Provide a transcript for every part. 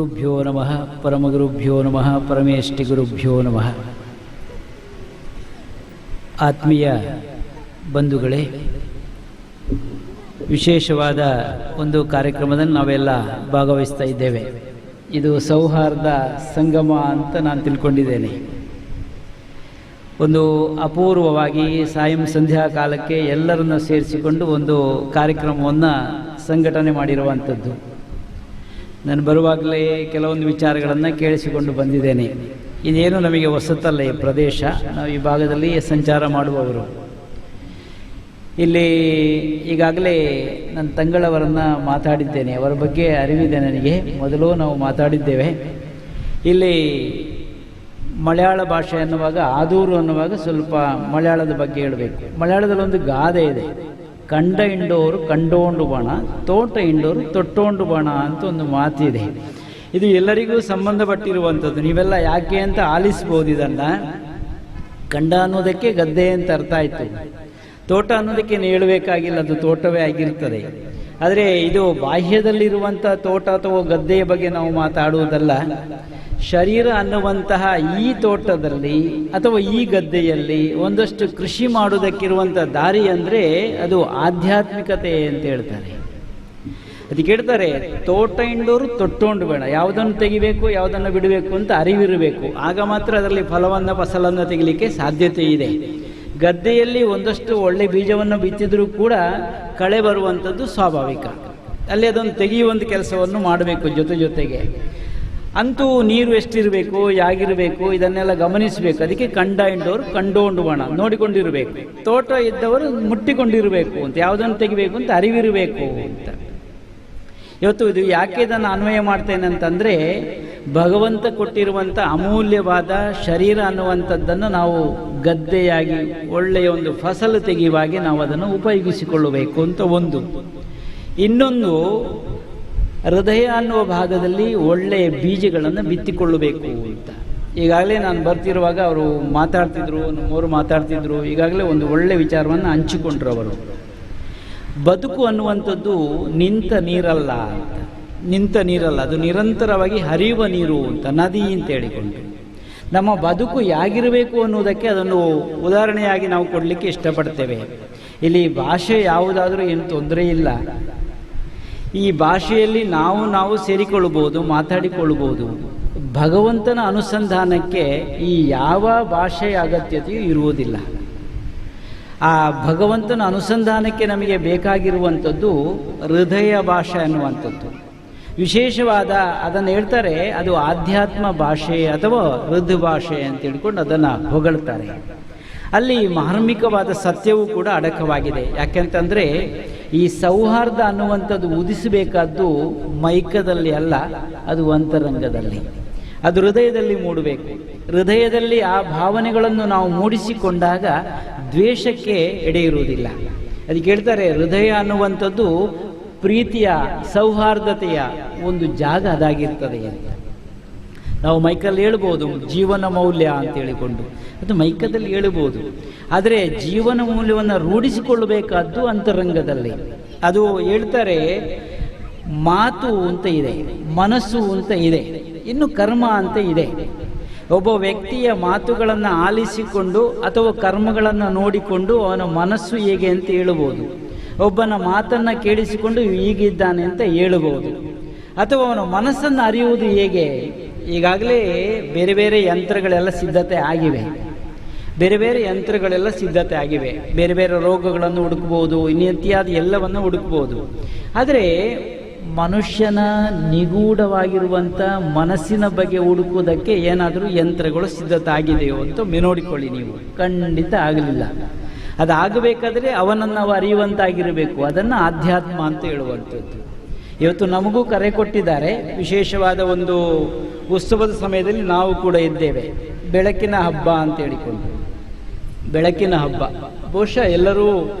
ಗುರುಭ್ಯೋ ನಮಃ ಪರಮಗುರುಭ್ಯೋ ನಮಃ ಪರಮೇಷ್ಠಿ ಗುರುಭ್ಯೋ ನಮಃ. ಆತ್ಮೀಯ ಬಂಧುಗಳೇ, ವಿಶೇಷವಾದ ಒಂದು ಕಾರ್ಯಕ್ರಮದಲ್ಲಿ ನಾವೆಲ್ಲ ಭಾಗವಹಿಸ್ತಾ ಇದ್ದೇವೆ. ಇದು ಸೌಹಾರ್ದ ಸಂಗಮ ಅಂತ ನಾನು ತಿಳ್ಕೊಂಡಿದ್ದೇನೆ. ಒಂದು ಅಪೂರ್ವವಾಗಿ ಸಾಯಂ ಸಂಧ್ಯಾ ಕಾಲಕ್ಕೆ ಎಲ್ಲರನ್ನು ಸೇರಿಸಿಕೊಂಡು ಒಂದು ಕಾರ್ಯಕ್ರಮವನ್ನು ಸಂಘಟನೆ ಮಾಡಿರುವಂಥದ್ದು. ನಾನು ಬರುವಾಗಲೇ ಕೆಲವೊಂದು ವಿಚಾರಗಳನ್ನು ಕೇಳಿಸಿಕೊಂಡು ಬಂದಿದ್ದೇನೆ. ಇದೇನು ನಮಗೆ ಹೊಸತಲ್ಲ ಈ ಪ್ರದೇಶ. ನಾವು ಈ ಭಾಗದಲ್ಲಿ ಸಂಚಾರ ಮಾಡುವವರು. ಇಲ್ಲಿ ಈಗಾಗಲೇ ನನ್ನ ತಂಗಳವರನ್ನು ಮಾತಾಡಿದ್ದೇನೆ, ಅವರ ಬಗ್ಗೆ ಅರಿವಿದೆ ನನಗೆ. ಮೊದಲು ನಾವು ಮಾತಾಡಿದ್ದೇವೆ. ಇಲ್ಲಿ ಮಲಯಾಳ ಭಾಷೆ ಅನ್ನುವಾಗ, ಆದೂರು ಅನ್ನುವಾಗ ಸ್ವಲ್ಪ ಮಲಯಾಳದ ಬಗ್ಗೆ ಹೇಳಬೇಕು. ಮಲಯಾಳದಲ್ಲಿ ಒಂದು ಗಾದೆ ಇದೆ, ಕಂಡ ಇಂಡೋರು ಕಂಡೋಂಡು ಬಾಣ, ತೋಟ ಇಂಡೋರು ತೊಟ್ಟೋಂಡು ಬಾಣ ಅಂತ ಒಂದು ಮಾತಿದೆ. ಇದು ಎಲ್ಲರಿಗೂ ಸಂಬಂಧಪಟ್ಟಿರುವಂಥದ್ದು. ನೀವೆಲ್ಲ ಯಾಕೆ ಅಂತ ಆಲಿಸ್ಬೋದು. ಇದನ್ನು ಕಂಡ ಅನ್ನೋದಕ್ಕೆ ಗದ್ದೆ ಅಂತ ಅರ್ಥ ಆಯಿತು. ತೋಟ ಅನ್ನೋದಕ್ಕೆ ಹೇಳಬೇಕಾಗಿಲ್ಲ, ಅದು ತೋಟವೇ ಆಗಿರ್ತದೆ. ಆದರೆ ಇದು ಬಾಹ್ಯದಲ್ಲಿರುವಂಥ ತೋಟ ಅಥವಾ ಗದ್ದೆಯ ಬಗ್ಗೆ ನಾವು ಮಾತಾಡುವುದಲ್ಲ. ಶರೀರ ಅನ್ನುವಂತಹ ಈ ತೋಟದಲ್ಲಿ ಅಥವಾ ಈ ಗದ್ದೆಯಲ್ಲಿ ಒಂದಷ್ಟು ಕೃಷಿ ಮಾಡುವುದಕ್ಕಿರುವಂಥ ದಾರಿ ಅಂದರೆ ಅದು ಆಧ್ಯಾತ್ಮಿಕತೆ ಅಂತ ಹೇಳ್ತಾರೆ. ಅದಕ್ಕೆ ಹೇಳ್ತಾರೆ, ತೋಟ ಇಂಡೋರು ತೊಟ್ಟೋಂಡು ಬೇಡ. ಯಾವುದನ್ನು ತೆಗಿಬೇಕು, ಯಾವುದನ್ನು ಬಿಡಬೇಕು ಅಂತ ಅರಿವಿರಬೇಕು. ಆಗ ಮಾತ್ರ ಅದರಲ್ಲಿ ಫಸಲನ್ನು ತೆಗಿಲಿಕ್ಕೆ ಸಾಧ್ಯತೆ ಇದೆ. ಗದ್ದೆಯಲ್ಲಿ ಒಂದಷ್ಟು ಒಳ್ಳೆ ಬೀಜವನ್ನು ಬಿತ್ತಿದ್ರೂ ಕೂಡ ಕಳೆ ಬರುವಂಥದ್ದು ಸ್ವಾಭಾವಿಕ. ಅಲ್ಲಿ ಅದನ್ನು ತೆಗೆಯುವಂಥ ಕೆಲಸವನ್ನು ಮಾಡಬೇಕು ಜೊತೆಗೆ. ಅಂತೂ ನೀರು ಎಷ್ಟಿರಬೇಕು, ಯಾಗಿರಬೇಕು, ಇದನ್ನೆಲ್ಲ ಗಮನಿಸಬೇಕು. ಅದಕ್ಕೆ ಕಂಡ ಇಂಡೋರು ಕಂಡೋಂಡು ಬಾಣ, ನೋಡಿಕೊಂಡಿರಬೇಕು. ತೋಟ ಇದ್ದವರು ಮುಟ್ಟಿಕೊಂಡಿರಬೇಕು ಅಂತ, ಯಾವುದನ್ನು ತೆಗಿಬೇಕು ಅಂತ ಅರಿವಿರಬೇಕು ಅಂತ. ಇವತ್ತು ಇದು ಯಾಕೆ ಇದನ್ನು ಅನ್ವಯ ಮಾಡ್ತೇನೆ ಅಂತಂದರೆ, ಭಗವಂತ ಕೊಟ್ಟಿರುವಂಥ ಅಮೂಲ್ಯವಾದ ಶರೀರ ಅನ್ನುವಂಥದ್ದನ್ನು ನಾವು ಗದ್ದೆಯಾಗಿ ಒಳ್ಳೆಯ ಒಂದು ಫಸಲು ತೆಗೆಯುವಾಗೆ ನಾವು ಅದನ್ನು ಉಪಯೋಗಿಸಿಕೊಳ್ಳಬೇಕು ಅಂತ ಒಂದು. ಇನ್ನೊಂದು, ಹೃದಯ ಅನ್ನುವ ಭಾಗದಲ್ಲಿ ಒಳ್ಳೆಯ ಬೀಜಗಳನ್ನು ಬಿತ್ತಿಕೊಳ್ಳಬೇಕು ಅಂತ. ಈಗಾಗಲೇ ನಾನು ಬರ್ತಿರುವಾಗ ಅವರು ಮಾತಾಡ್ತಿದ್ರು, ನಮ್ಮವರು ಮಾತಾಡ್ತಿದ್ರು. ಈಗಾಗಲೇ ಒಂದು ಒಳ್ಳೆಯ ವಿಚಾರವನ್ನು ಹಂಚಿಕೊಂಡ್ರು ಅವರು. ಬದುಕು ಅನ್ನುವಂಥದ್ದು ನಿಂತ ನೀರಲ್ಲ ಅಂತ. ನಿಂತ ನೀರಲ್ಲ, ಅದು ನಿರಂತರವಾಗಿ ಹರಿಯುವ ನೀರು ಅಂತ, ನದಿ ಅಂತ ಹೇಳಿಕೊಂಡು. ನಮ್ಮ ಬದುಕು ಹೇಗಿರಬೇಕು ಅನ್ನುವುದಕ್ಕೆ ಅದನ್ನು ಉದಾಹರಣೆಯಾಗಿ ನಾವು ಕೊಡಲಿಕ್ಕೆ ಇಷ್ಟಪಡ್ತೇವೆ. ಇಲ್ಲಿ ಭಾಷೆ ಯಾವುದಾದ್ರೂ ಏನು ತೊಂದರೆ ಇಲ್ಲ. ಈ ಭಾಷೆಯಲ್ಲಿ ನಾವು ಸೇರಿಕೊಳ್ಳಬಹುದು, ಮಾತಾಡಿಕೊಳ್ಳಬಹುದು. ಭಗವಂತನ ಅನುಸಂಧಾನಕ್ಕೆ ಈ ಯಾವ ಭಾಷೆಯ ಅಗತ್ಯತೆಯೂ ಇರುವುದಿಲ್ಲ. ಆ ಭಗವಂತನ ಅನುಸಂಧಾನಕ್ಕೆ ನಮಗೆ ಬೇಕಾಗಿರುವಂಥದ್ದು ಹೃದಯ ಭಾಷೆ ಅನ್ನುವಂಥದ್ದು. ವಿಶೇಷವಾದ ಅದನ್ನು ಹೇಳ್ತಾರೆ, ಅದು ಆಧ್ಯಾತ್ಮ ಭಾಷೆ ಅಥವಾ ಹೃದಯ ಭಾಷೆ ಅಂತ ಹೇಳ್ಕೊಂಡು ಅದನ್ನು ಹೊಗಳ್ತಾರೆ. ಅಲ್ಲಿ ಮಾರ್ಮಿಕವಾದ ಸತ್ಯವೂ ಕೂಡ ಅಡಕವಾಗಿದೆ. ಯಾಕೆಂತಂದರೆ ಈ ಸೌಹಾರ್ದ ಅನ್ನುವಂಥದ್ದು ಉದಿಸಬೇಕಾದ್ದು ಮೈಕದಲ್ಲಿ ಅಲ್ಲ, ಅದು ಅಂತರಂಗದಲ್ಲಿ, ಅದು ಹೃದಯದಲ್ಲಿ ಮೂಡಬೇಕು. ಹೃದಯದಲ್ಲಿ ಆ ಭಾವನೆಗಳನ್ನು ನಾವು ಮೂಡಿಸಿಕೊಂಡಾಗ ದ್ವೇಷಕ್ಕೆ ಎಡೆ ಇರುವುದಿಲ್ಲ. ಅದಕ್ಕೆ ಹೇಳ್ತಾರೆ, ಹೃದಯ ಅನ್ನುವಂಥದ್ದು ಪ್ರೀತಿಯ, ಸೌಹಾರ್ದತೆಯ ಒಂದು ಜಾಗ ಅದಾಗಿರ್ತದೆ ಅಂತ. ನಾವು ಮೈಕಲ್ಲಿ ಹೇಳ್ಬೋದು ಜೀವನ ಮೌಲ್ಯ ಅಂತ ಹೇಳಿಕೊಂಡು, ಅದು ಮೈಕದಲ್ಲಿ ಹೇಳ್ಬೋದು. ಆದರೆ ಜೀವನ ಮೌಲ್ಯವನ್ನು ರೂಢಿಸಿಕೊಳ್ಳಬೇಕಾದ್ದು ಅಂತರಂಗದಲ್ಲಿ. ಅದು ಹೇಳ್ತಾರೆ, ಮಾತು ಅಂತ ಇದೆ, ಮನಸ್ಸು ಅಂತ ಇದೆ, ಇನ್ನು ಕರ್ಮ ಅಂತ ಇದೆ. ಒಬ್ಬ ವ್ಯಕ್ತಿಯ ಮಾತುಗಳನ್ನು ಆಲಿಸಿಕೊಂಡು ಅಥವಾ ಕರ್ಮಗಳನ್ನು ನೋಡಿಕೊಂಡು ಅವನ ಮನಸ್ಸು ಹೇಗೆ ಅಂತ ಹೇಳಬಹುದು. ಒಬ್ಬನ ಮಾತನ್ನು ಕೇಳಿಸಿಕೊಂಡು ಹೀಗಿದ್ದಾನೆ ಅಂತ ಹೇಳಬಹುದು. ಅಥವಾ ಅವನ ಮನಸ್ಸನ್ನು ಅರಿಯುವುದು ಹೇಗೆ? ಈಗಾಗಲೇ ಬೇರೆ ಬೇರೆ ಯಂತ್ರಗಳೆಲ್ಲ ಸಿದ್ಧತೆ ಆಗಿವೆ. ಬೇರೆ ಬೇರೆ ರೋಗಗಳನ್ನು ಹುಡುಕ್ಬೋದು, ಇತ್ಯಾದಿ ಎಲ್ಲವನ್ನು ಹುಡುಕ್ಬೋದು. ಆದರೆ ಮನುಷ್ಯನ ನಿಗೂಢವಾಗಿರುವಂಥ ಮನಸ್ಸಿನ ಬಗ್ಗೆ ಹುಡುಕುವುದಕ್ಕೆ ಏನಾದರೂ ಯಂತ್ರಗಳು ಸಿದ್ಧತೆ ಆಗಿದೆಯೋ ಅಂತ ನೋಡಿಕೊಳ್ಳಿ ನೀವು. ಖಂಡಿತ ಆಗಲಿಲ್ಲ. ಅದಾಗಬೇಕಾದ್ರೆ ಅವನನ್ನು ನಾವು ಅರಿಯುವಂತಾಗಿರಬೇಕು. ಅದನ್ನು ಆಧ್ಯಾತ್ಮ ಅಂತ ಹೇಳುವಂಥದ್ದು. ಇವತ್ತು ನಮಗೂ ಕರೆ ಕೊಟ್ಟಿದ್ದಾರೆ. ವಿಶೇಷವಾದ ಒಂದು ಉತ್ಸವದ ಸಮಯದಲ್ಲಿ ನಾವು ಕೂಡ ಇದ್ದೇವೆ. ಬೆಳಕಿನ ಹಬ್ಬ ಅಂತ ಹೇಳಿಕೊಂಡು, ಬೆಳಕಿನ ಹಬ್ಬ. ಬಹುಶಃ ಎಲ್ಲರೂ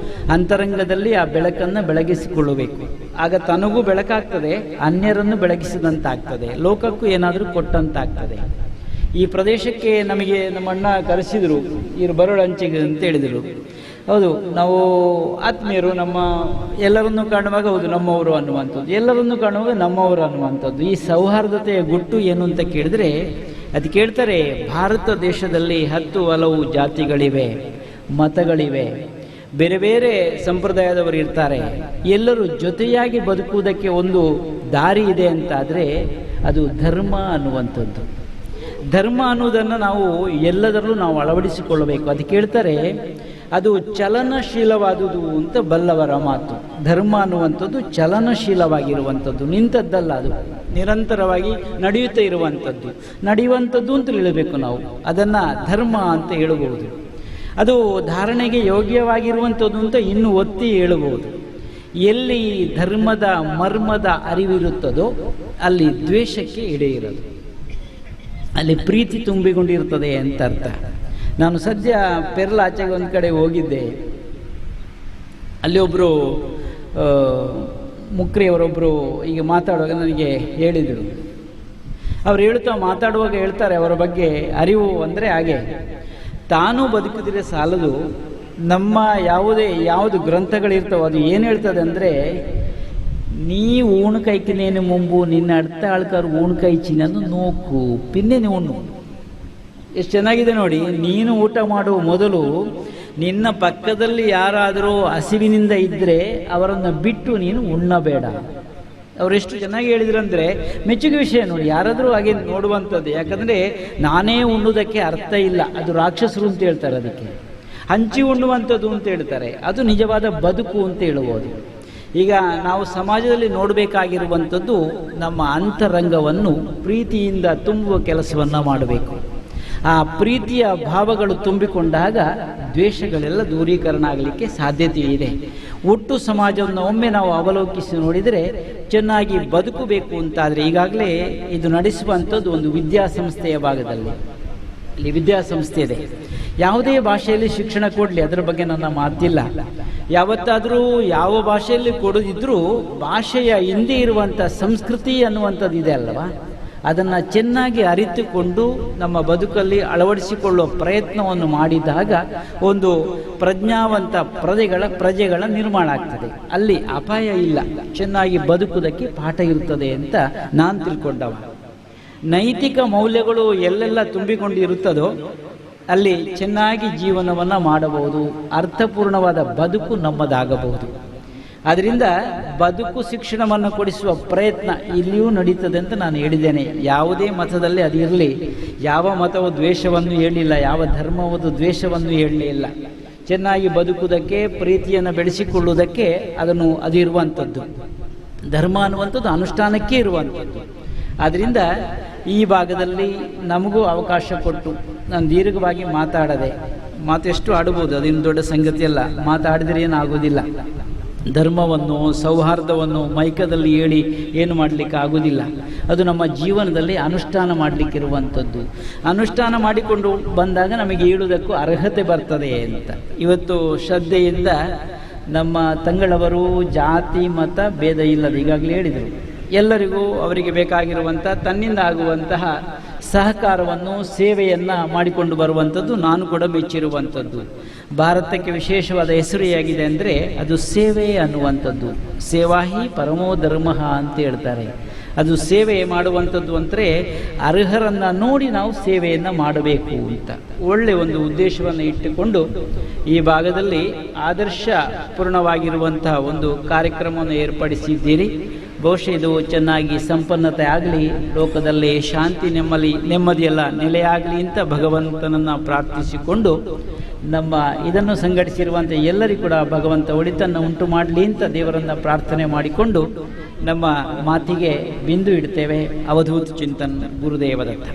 ಅಂತರಂಗದಲ್ಲಿ ಆ ಬೆಳಕನ್ನು ಬೆಳಗಿಸಿಕೊಳ್ಳಬೇಕು. ಆಗ ತನಗೂ ಬೆಳಕಾಗ್ತದೆ, ಅನ್ಯರನ್ನು ಬೆಳಗಿಸಿದಂತಾಗ್ತದೆ, ಲೋಕಕ್ಕೂ ಏನಾದರೂ ಕೊಟ್ಟಂತಾಗ್ತದೆ. ಈ ಪ್ರದೇಶಕ್ಕೆ ನಮಗೆ ನಮ್ಮ ಅಣ್ಣ ಕರೆಸಿದರು, ಇವರು ಬರೋಳು ಹಂಚಿಗೆ ಅಂತ ಹೇಳಿದರು. ಹೌದು, ನಾವು ಆತ್ಮೀಯರು ನಮ್ಮ ಎಲ್ಲರನ್ನೂ ಕಾಣುವಾಗ ಹೌದು ನಮ್ಮವರು ಅನ್ನುವಂಥದ್ದು, ಎಲ್ಲರನ್ನೂ ಕಾಣುವಾಗ ನಮ್ಮವರು ಅನ್ನುವಂಥದ್ದು. ಈ ಸೌಹಾರ್ದತೆಯ ಗುಟ್ಟು ಏನು ಅಂತ ಕೇಳಿದ್ರೆ ಅದು ಕೇಳ್ತಾರೆ, ಭಾರತ ದೇಶದಲ್ಲಿ 10 ಹಲವು ಜಾತಿಗಳಿವೆ, ಮತಗಳಿವೆ, ಬೇರೆ ಬೇರೆ ಸಂಪ್ರದಾಯದವರು ಇರ್ತಾರೆ, ಎಲ್ಲರೂ ಜೊತೆಯಾಗಿ ಬದುಕುವುದಕ್ಕೆ ಒಂದು ದಾರಿ ಇದೆ ಅಂತಾದರೆ ಅದು ಧರ್ಮ ಅನ್ನುವಂಥದ್ದು. ಧರ್ಮ ಅನ್ನುವುದನ್ನು ನಾವು ಎಲ್ಲದರಲ್ಲೂ ನಾವು ಅಳವಡಿಸಿಕೊಳ್ಳಬೇಕು. ಅದು ಕೇಳ್ತಾರೆ, ಅದು ಚಲನಶೀಲವಾದುದು ಅಂತ ಬಲ್ಲವರ ಮಾತು. ಧರ್ಮ ಅನ್ನುವಂಥದ್ದು ಚಲನಶೀಲವಾಗಿರುವಂಥದ್ದು, ನಿಂತದ್ದಲ್ಲ, ಅದು ನಿರಂತರವಾಗಿ ನಡೆಯುವಂಥದ್ದು ಅಂತ ಹೇಳಬೇಕು ನಾವು. ಅದನ್ನು ಧರ್ಮ ಅಂತ ಹೇಳಬಹುದು. ಅದು ಧಾರಣೆಗೆ ಯೋಗ್ಯವಾಗಿರುವಂಥದ್ದು ಅಂತ ಇನ್ನೂ ಒತ್ತಿ ಹೇಳಬಹುದು. ಎಲ್ಲಿ ಧರ್ಮದ ಮರ್ಮದ ಅರಿವಿರುತ್ತದೋ ಅಲ್ಲಿ ದ್ವೇಷಕ್ಕೆ ಎಡೆ ಇರೋದು, ಅಲ್ಲಿ ಪ್ರೀತಿ ತುಂಬಿಕೊಂಡಿರ್ತದೆ ಅಂತ ಅರ್ಥ. ನಾನು ಸದ್ಯ ಪೆರ್ಲ ಆಚೆಗೆ ಒಂದು ಕಡೆ ಹೋಗಿದ್ದೆ. ಅಲ್ಲಿ ಒಬ್ಬರು ಮುಕ್ರಿಯವರೊಬ್ಬರು ಈಗ ಮಾತಾಡುವಾಗ ನನಗೆ ಹೇಳಿದರು. ಅವ್ರು ಮಾತಾಡುವಾಗ ಹೇಳ್ತಾರೆ, ಅವರ ಬಗ್ಗೆ ಅರಿವು ಅಂದರೆ ಹಾಗೆ, ತಾನೂ ಬದುಕಿದ್ರೆ ಸಾಲದು, ನಮ್ಮ ಯಾವುದು ಗ್ರಂಥಗಳಿರ್ತವೋ ಅದು ಏನು ಹೇಳ್ತದೆ ಅಂದರೆ, ನೀ ಊಣಕೈಕಿನೇನು ಮುಂಬು ನಿನ್ನ ಅರ್ಥ ಆಳ್ಕಾರು ಊಣಕೈಚಿನನ್ನು ನೋಕು ಪಿನ್ನೆ ಉಣ್ಣು. ಎಷ್ಟು ಚೆನ್ನಾಗಿದೆ ನೋಡಿ. ನೀನು ಊಟ ಮಾಡುವ ಮೊದಲು ನಿನ್ನ ಪಕ್ಕದಲ್ಲಿ ಯಾರಾದರೂ ಹಸಿವಿನಿಂದ ಇದ್ದರೆ ಅವರನ್ನು ಬಿಟ್ಟು ನೀನು ಉಣ್ಣಬೇಡ. ಅವರೆಷ್ಟು ಚೆನ್ನಾಗಿ ಹೇಳಿದ್ರಂದರೆ ಮೆಚ್ಚುಗೆ ವಿಷಯ ನೋಡಿ. ಯಾರಾದರೂ ಹಾಗೆ ನೋಡುವಂಥದ್ದು. ಯಾಕಂದರೆ ನಾನೇ ಉಣ್ಣುವುದಕ್ಕೆ ಅರ್ಥ ಇಲ್ಲ, ಅದು ರಾಕ್ಷಸರು ಅಂತ ಹೇಳ್ತಾರೆ. ಅದಕ್ಕೆ ಹಂಚಿ ಉಣ್ಣುವಂಥದ್ದು ಅಂತ ಹೇಳ್ತಾರೆ. ಅದು ನಿಜವಾದ ಬದುಕು ಅಂತ ಹೇಳ್ಬೋದು. ಈಗ ನಾವು ಸಮಾಜದಲ್ಲಿ ನೋಡಬೇಕಾಗಿರುವಂಥದ್ದು ನಮ್ಮ ಅಂತರಂಗವನ್ನು ಪ್ರೀತಿಯಿಂದ ತುಂಬುವ ಕೆಲಸವನ್ನು ಮಾಡಬೇಕು. ಆ ಪ್ರೀತಿಯ ಭಾವಗಳು ತುಂಬಿಕೊಂಡಾಗ ದ್ವೇಷಗಳೆಲ್ಲ ದೂರೀಕರಣ ಆಗಲಿಕ್ಕೆ ಸಾಧ್ಯತೆ ಇದೆ. ಒಟ್ಟು ಸಮಾಜವನ್ನು ಒಮ್ಮೆ ನಾವು ಅವಲೋಕಿಸಿ ನೋಡಿದರೆ ಚೆನ್ನಾಗಿ ಬದುಕಬೇಕು ಅಂತಾದರೆ, ಈಗಾಗಲೇ ಇದು ನಡೆಸುವಂಥದ್ದು ಒಂದು ವಿದ್ಯಾಸಂಸ್ಥೆಯ ಭಾಗದಲ್ಲಿ, ಇಲ್ಲಿ ವಿದ್ಯಾಸಂಸ್ಥೆ ಇದೆ. ಯಾವುದೇ ಭಾಷೆಯಲ್ಲಿ ಶಿಕ್ಷಣ ಕೊಡಲಿ, ಅದರ ಬಗ್ಗೆ ನನ್ನ ಮಾತಿಲ್ಲ. ಯಾವತ್ತಾದರೂ ಯಾವ ಭಾಷೆಯಲ್ಲಿ ಕೊಡೋದಿದ್ರೂ ಭಾಷೆಯ ಹಿಂದೆ ಇರುವಂಥ ಸಂಸ್ಕೃತಿ ಅನ್ನುವಂಥದ್ದು ಇದೆ ಅಲ್ವಾ, ಅದನ್ನು ಚೆನ್ನಾಗಿ ಅರಿತುಕೊಂಡು ನಮ್ಮ ಬದುಕಲ್ಲಿ ಅಳವಡಿಸಿಕೊಳ್ಳುವ ಪ್ರಯತ್ನವನ್ನು ಮಾಡಿದಾಗ ಒಂದು ಪ್ರಜ್ಞಾವಂತ ಪ್ರಜೆಗಳ ನಿರ್ಮಾಣ ಆಗ್ತದೆ. ಅಲ್ಲಿ ಅಪಾಯ ಇಲ್ಲ, ಚೆನ್ನಾಗಿ ಬದುಕುವುದಕ್ಕೆ ಪಾಠ ಇರುತ್ತದೆ ಅಂತ ನಾನು ತಿಳ್ಕೊಂಡವ. ನೈತಿಕ ಮೌಲ್ಯಗಳು ಎಲ್ಲೆಲ್ಲ ತುಂಬಿಕೊಂಡಿರುತ್ತದೋ ಅಲ್ಲಿ ಚೆನ್ನಾಗಿ ಜೀವನವನ್ನು ಮಾಡಬಹುದು, ಅರ್ಥಪೂರ್ಣವಾದ ಬದುಕು ನಮ್ಮದಾಗಬಹುದು. ಆದ್ದರಿಂದ ಬದುಕು ಶಿಕ್ಷಣವನ್ನು ಕೊಡಿಸುವ ಪ್ರಯತ್ನ ಇಲ್ಲಿಯೂ ನಡೀತದೆ ಅಂತ ನಾನು ಹೇಳಿದ್ದೇನೆ. ಯಾವುದೇ ಮತದಲ್ಲಿ ಅದು ಇರಲಿ, ಯಾವ ಮತವು ದ್ವೇಷವನ್ನು ಹೇಳಿಲ್ಲ, ಯಾವ ಧರ್ಮವದು ದ್ವೇಷವನ್ನು ಹೇಳಲಿಲ್ಲ. ಚೆನ್ನಾಗಿ ಬದುಕುವುದಕ್ಕೆ, ಪ್ರೀತಿಯನ್ನು ಬೆಳೆಸಿಕೊಳ್ಳುವುದಕ್ಕೆ ಅದು ಇರುವಂಥದ್ದು. ಧರ್ಮ ಅನ್ನುವಂಥದ್ದು ಅನುಷ್ಠಾನಕ್ಕೆ ಇರುವಂಥದ್ದು. ಆದ್ದರಿಂದ ಈ ಭಾಗದಲ್ಲಿ ನಮಗೂ ಅವಕಾಶ ಕೊಟ್ಟು ನಾನು ದೀರ್ಘವಾಗಿ ಮಾತು ಎಷ್ಟು ಆಡಬಹುದು, ಅದೇನು ದೊಡ್ಡ ಸಂಗತಿಯಲ್ಲ. ಮಾತಾಡಿದರೆ ಏನಾಗೋದಿಲ್ಲ. ಧರ್ಮವನ್ನು, ಸೌಹಾರ್ದವನ್ನು ಮೈಕದಲ್ಲಿ ಹೇಳಿ ಏನು ಮಾಡಲಿಕ್ಕೆ ಆಗೋದಿಲ್ಲ. ಅದು ನಮ್ಮ ಜೀವನದಲ್ಲಿ ಅನುಷ್ಠಾನ ಮಾಡಲಿಕ್ಕಿರುವಂಥದ್ದು. ಅನುಷ್ಠಾನ ಮಾಡಿಕೊಂಡು ಬಂದಾಗ ನಮಗೆ ಹೇಳುವುದಕ್ಕೂ ಅರ್ಹತೆ ಬರ್ತದೆ ಅಂತ. ಇವತ್ತು ಶ್ರದ್ಧೆಯಿಂದ ನಮ್ಮ ತಂಗಳವರು ಜಾತಿ ಮತ ಭೇದ ಇಲ್ಲದೆ ಈಗಾಗಲೇ ಹೇಳಿದರು, ಎಲ್ಲರಿಗೂ ಅವರಿಗೆ ಬೇಕಾಗಿರುವಂಥ ತನ್ನಿಂದ ಆಗುವಂತಹ ಸಹಕಾರವನ್ನು, ಸೇವೆಯನ್ನು ಮಾಡಿಕೊಂಡು ಬರುವಂಥದ್ದು ನಾನು ಕೂಡ ಮೆಚ್ಚಿರುವಂಥದ್ದು. ಭಾರತಕ್ಕೆ ವಿಶೇಷವಾದ ಹೆಸರಿಯಾಗಿದೆ ಅಂದರೆ ಅದು ಸೇವೆ ಅನ್ನುವಂಥದ್ದು. ಸೇವಾಹಿ ಪರಮೋ ಧರ್ಮ ಅಂತ ಹೇಳ್ತಾರೆ. ಅದು ಸೇವೆ ಮಾಡುವಂಥದ್ದು ಅಂದರೆ ಅರ್ಹರನ್ನು ನೋಡಿ ನಾವು ಸೇವೆಯನ್ನು ಮಾಡಬೇಕು ಅಂತ ಒಳ್ಳೆಯ ಒಂದು ಉದ್ದೇಶವನ್ನು ಇಟ್ಟುಕೊಂಡು ಈ ಭಾಗದಲ್ಲಿ ಆದರ್ಶಪೂರ್ಣವಾಗಿರುವಂತಹ ಒಂದು ಕಾರ್ಯಕ್ರಮವನ್ನು ಏರ್ಪಡಿಸಿದ್ದೀರಿ. ಬಹುಶಃ ಇದು ಚೆನ್ನಾಗಿ ಸಂಪನ್ನತೆ ಆಗಲಿ, ಲೋಕದಲ್ಲಿ ಶಾಂತಿ ನೆಮ್ಮದಿಯೆಲ್ಲ ನೆಲೆಯಾಗಲಿ ಅಂತ ಭಗವಂತನನ್ನು ಪ್ರಾರ್ಥಿಸಿಕೊಂಡು, ನಮ್ಮ ಇದನ್ನು ಸಂಘಟಿಸಿರುವಂಥ ಎಲ್ಲರಿಗೂ ಕೂಡ ಭಗವಂತ ಒಳಿತನ್ನು ಉಂಟು ಮಾಡಲಿ ಅಂತ ದೇವರನ್ನು ಪ್ರಾರ್ಥನೆ ಮಾಡಿಕೊಂಡು ನಮ್ಮ ಮಾತಿಗೆ ಬಿಂದು ಇಡ್ತೇವೆ. ಅವಧೂತ ಚಿಂತನ್, ಗುರುದೇವದತ್ತ.